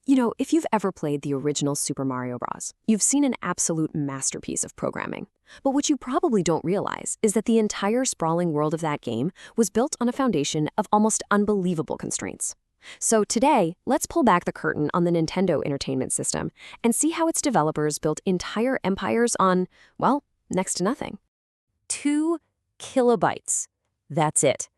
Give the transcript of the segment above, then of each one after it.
If you've ever played the original Super Mario Bros., you've seen an absolute masterpiece of programming. But what you probably don't realize is that the entire sprawling world of that game was built on a foundation of almost unbelievable constraints. So today, let's pull back the curtain on the Nintendo Entertainment System and see how its developers built entire empires on, well, next to nothing. 2 kilobytes. That's it.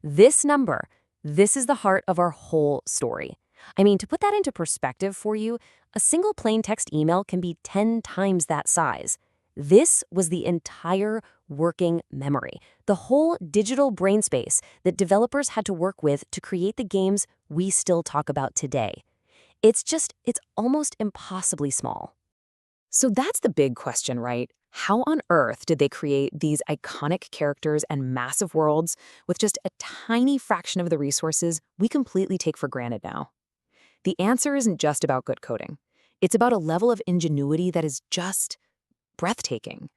This number, this is the heart of our whole story. I mean, to put that into perspective for you, a single plain text email can be 10 times that size. This was the entire working memory, the whole digital brain space that developers had to work with to create the games we still talk about today. It's almost impossibly small. So that's the big question, right? How on earth did they create these iconic characters and massive worlds with just a tiny fraction of the resources we completely take for granted now? The answer isn't just about good coding. It's about a level of ingenuity that is just breathtaking.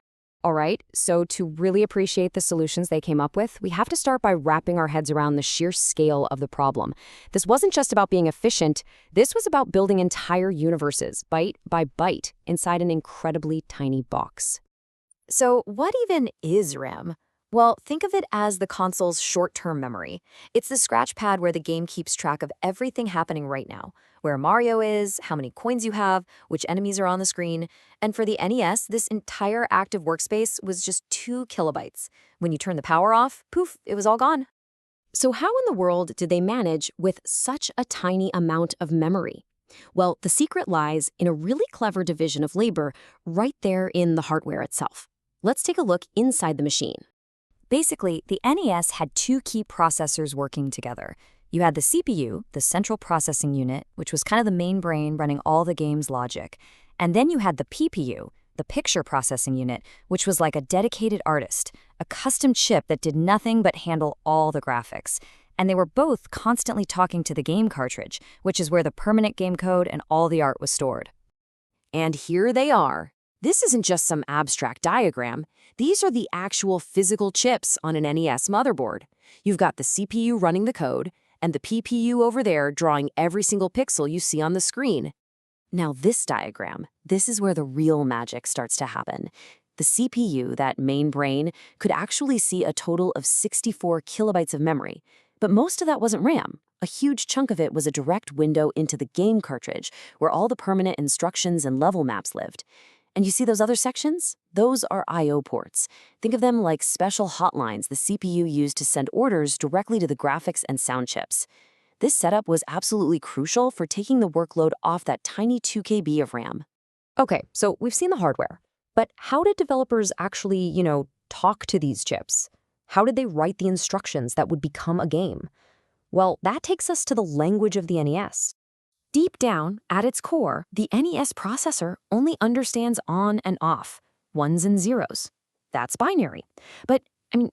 All right, so to really appreciate the solutions they came up with, we have to start by wrapping our heads around the sheer scale of the problem. This wasn't just about being efficient. This was about building entire universes, byte by byte, inside an incredibly tiny box. So what even is RAM? Well, think of it as the console's short-term memory. It's the scratch pad where the game keeps track of everything happening right now, where Mario is, how many coins you have, which enemies are on the screen. And for the NES, this entire active workspace was just 2 kilobytes. When you turn the power off, poof, it was all gone. So how in the world did they manage with such a tiny amount of memory? Well, the secret lies in a really clever division of labor right there in the hardware itself. Let's take a look inside the machine. Basically, the NES had 2 key processors working together. You had the CPU, the central processing unit, which was kind of the main brain running all the game's logic. And then you had the PPU, the picture processing unit, which was like a dedicated artist, a custom chip that did nothing but handle all the graphics. And they were both constantly talking to the game cartridge, which is where the permanent game code and all the art was stored. And here they are. This isn't just some abstract diagram. These are the actual physical chips on an NES motherboard. You've got the CPU running the code, and the PPU over there drawing every single pixel you see on the screen. Now this diagram, this is where the real magic starts to happen. The CPU, that main brain, could actually see a total of 64 kilobytes of memory. But most of that wasn't RAM. A huge chunk of it was a direct window into the game cartridge, where all the permanent instructions and level maps lived. And you see those other sections? Those are I/O ports. Think of them like special hotlines the CPU used to send orders directly to the graphics and sound chips. This setup was absolutely crucial for taking the workload off that tiny 2 KB of RAM. Okay, so we've seen the hardware. But how did developers actually, talk to these chips? How did they write the instructions that would become a game? Well, that takes us to the language of the NES. Deep down, at its core, the NES processor only understands on and off, ones and zeros. That's binary. But,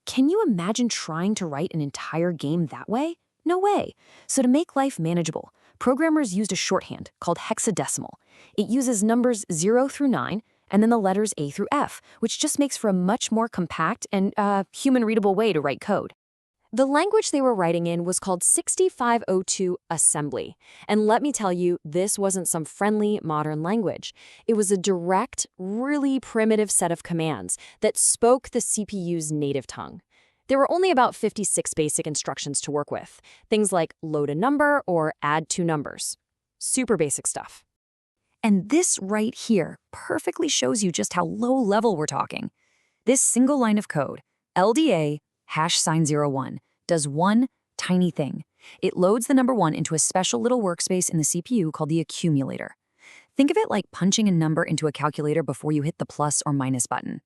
can you imagine trying to write an entire game that way? No way. So to make life manageable, programmers used a shorthand called hexadecimal. It uses numbers 0 through 9, and then the letters A through F, which just makes for a much more compact and human-readable way to write code. The language they were writing in was called 6502 assembly. And let me tell you, this wasn't some friendly modern language. It was a direct, really primitive set of commands that spoke the CPU's native tongue. There were only about 56 basic instructions to work with. Things like load a number or add 2 numbers. Super basic stuff. And this right here perfectly shows you just how low level we're talking. This single line of code, LDA #01, does one tiny thing. It loads the number 1 into a special little workspace in the CPU called the accumulator. Think of it like punching a number into a calculator before you hit the plus or minus button.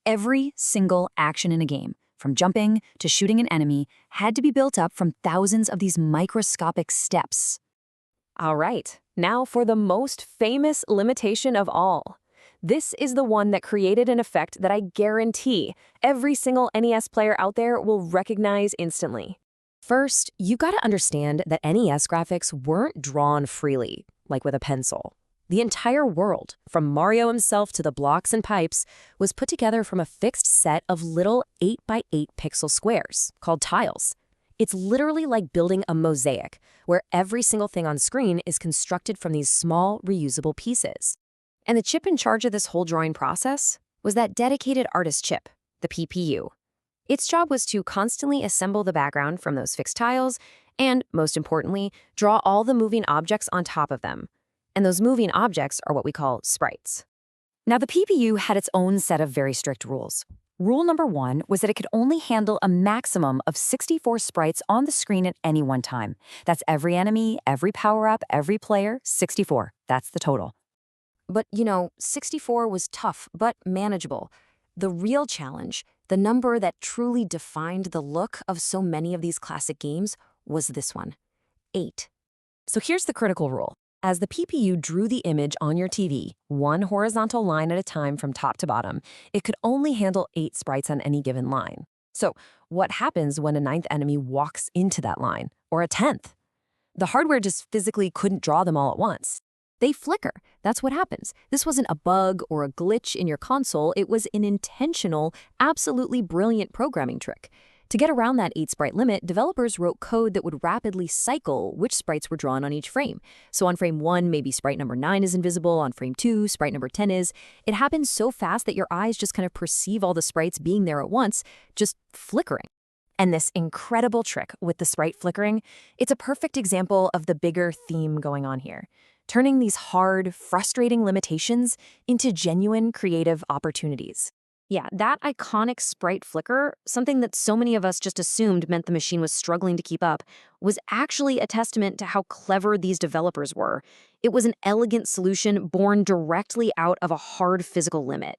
Every single action in a game, from jumping to shooting an enemy, had to be built up from thousands of these microscopic steps. All right, now for the most famous limitation of all. This is the one that created an effect that I guarantee every single NES player out there will recognize instantly. First, you gotta understand that NES graphics weren't drawn freely, like with a pencil. The entire world, from Mario himself to the blocks and pipes, was put together from a fixed set of little 8 by 8 pixel squares, called tiles. It's literally like building a mosaic, where every single thing on screen is constructed from these small, reusable pieces. And the chip in charge of this whole drawing process was that dedicated artist chip, the PPU. Its job was to constantly assemble the background from those fixed tiles and, most importantly, draw all the moving objects on top of them. And those moving objects are what we call sprites. Now, the PPU had its own set of very strict rules. Rule number 1 was that it could only handle a maximum of 64 sprites on the screen at any one time. That's every enemy, every power-up, every player, 64. That's the total. But, 64 was tough, but manageable. The real challenge, the number that truly defined the look of so many of these classic games, was this one, 8. So here's the critical rule. As the PPU drew the image on your TV, one horizontal line at a time from top to bottom, it could only handle 8 sprites on any given line. So what happens when a 9th enemy walks into that line, or a 10th? The hardware just physically couldn't draw them all at once. They flicker. That's what happens. This wasn't a bug or a glitch in your console. It was an intentional, absolutely brilliant programming trick. To get around that 8-sprite limit, developers wrote code that would rapidly cycle which sprites were drawn on each frame. So on frame 1, maybe sprite number 9 is invisible. On frame 2, sprite number 10 is. It happens so fast that your eyes just kind of perceive all the sprites being there at once, just flickering. And this incredible trick with the sprite flickering, it's a perfect example of the bigger theme going on here, turning these hard, frustrating limitations into genuine creative opportunities. Yeah, that iconic sprite flicker, something that so many of us just assumed meant the machine was struggling to keep up, was actually a testament to how clever these developers were. It was an elegant solution born directly out of a hard physical limit.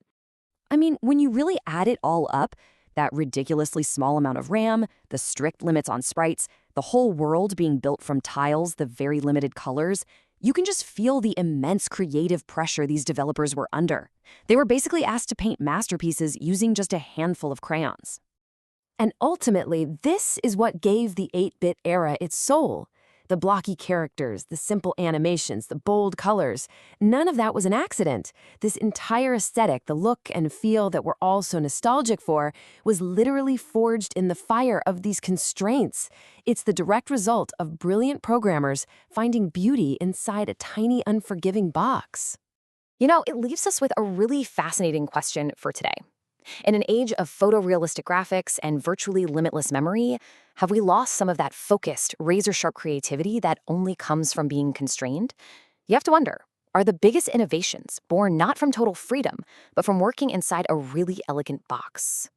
I mean, when you really add it all up, that ridiculously small amount of RAM, the strict limits on sprites, the whole world being built from tiles, the very limited colors, you can just feel the immense creative pressure these developers were under. They were basically asked to paint masterpieces using just a handful of crayons. And ultimately, this is what gave the 8-bit era its soul. The blocky characters, the simple animations, the bold colors. None of that was an accident. This entire aesthetic, the look and feel that we're all so nostalgic for, was literally forged in the fire of these constraints. It's the direct result of brilliant programmers finding beauty inside a tiny, unforgiving box. It leaves us with a really fascinating question for today. In an age of photorealistic graphics and virtually limitless memory, have we lost some of that focused, razor-sharp creativity that only comes from being constrained? You have to wonder, are the biggest innovations born not from total freedom, but from working inside a really elegant box?